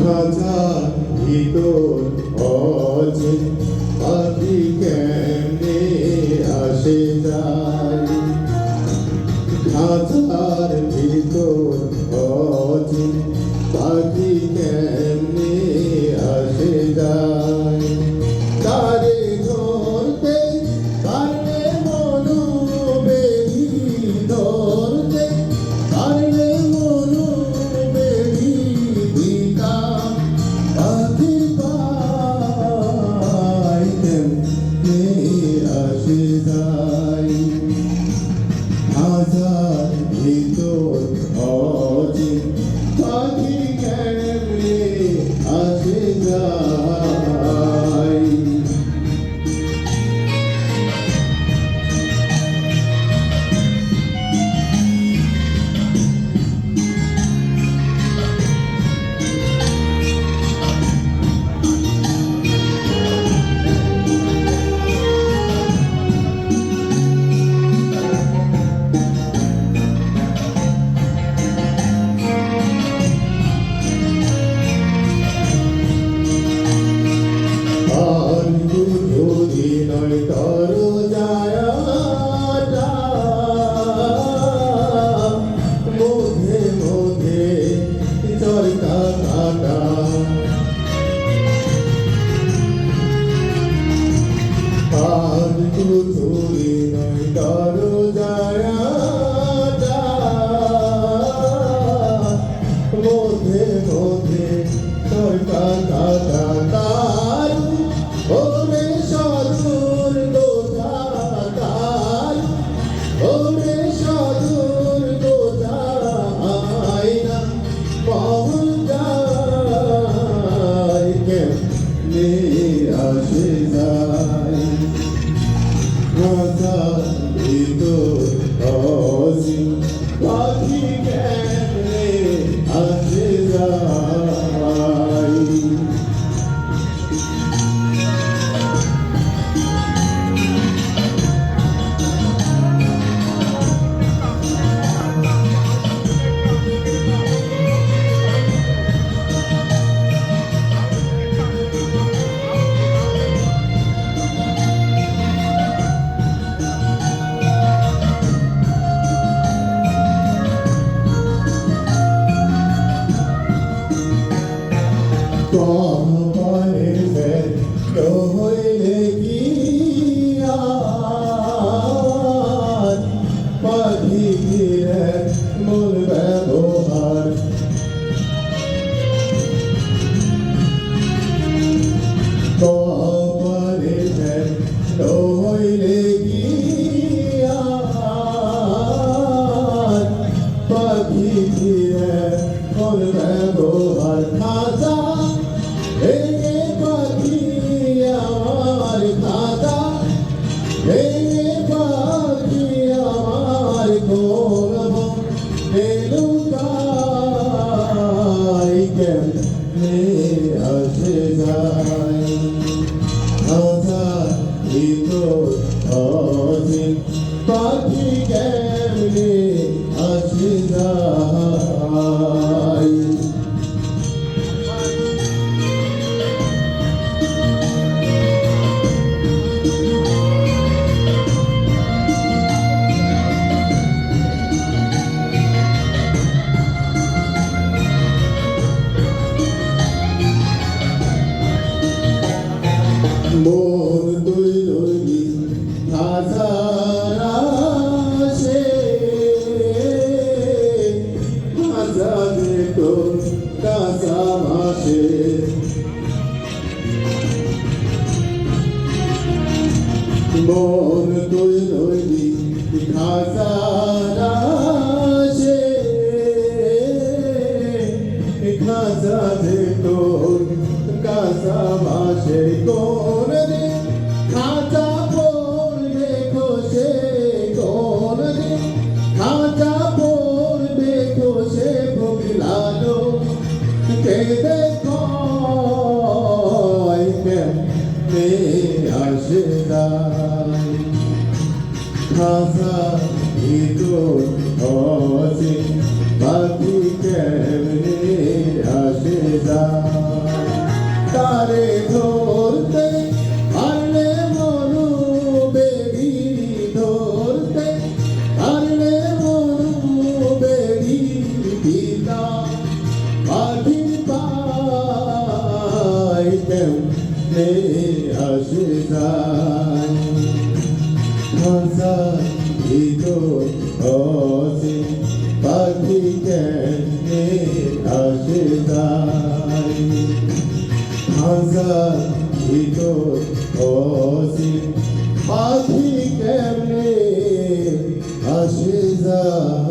খাঁচার ভিতর অচিন পাখি কেমনে আসে যায়, খাঁচার ভিতর অচিন পাখি কেমনে আসে যায়। তারে ধরতে পারলে মনু বেড়ি, ধরতে পারলে মনু বেড়ি দিতাম পাখির পায় কেমনে আসে যায়। খাঁচার ভিতর অচিন পাখি কেমনে আসে যায়। তরু যায়াটা মধ্যে মধ্যে চরকা কাটা, ফালতু চুরি নয় তরু যায়াটা মধ্যে মধ্যে চরকা কাটা। তারু ওরে সদূর গোধা, তারু ওরে সদূর গোধা আয়না পাহুল যায় কেমনে আসে যায়। খাঁচার ভিতর অচিন পাখি কেমনে আসে যায়। কপালের ব্যর্থ হইলে কি আর পাখির মূল ব্যবহার। কপালের ব্যর্থ হইলে কি আর পাখির মূল ব্যবহার। খাঁচা ভেঙে পাখি আমার, খাঁচা ভেঙে পাখি আমার কোন লুকায় কেমনে আসে যায়। খাঁচার ভিতর অচিন পাখি কেমনে আসে যায়। কেমনে আসে যায় হাজার ভিতর অসীম পাখি কেমনে আসে যায় হাজার ভিতর অসীম পাখি কেমনে আসে যায়।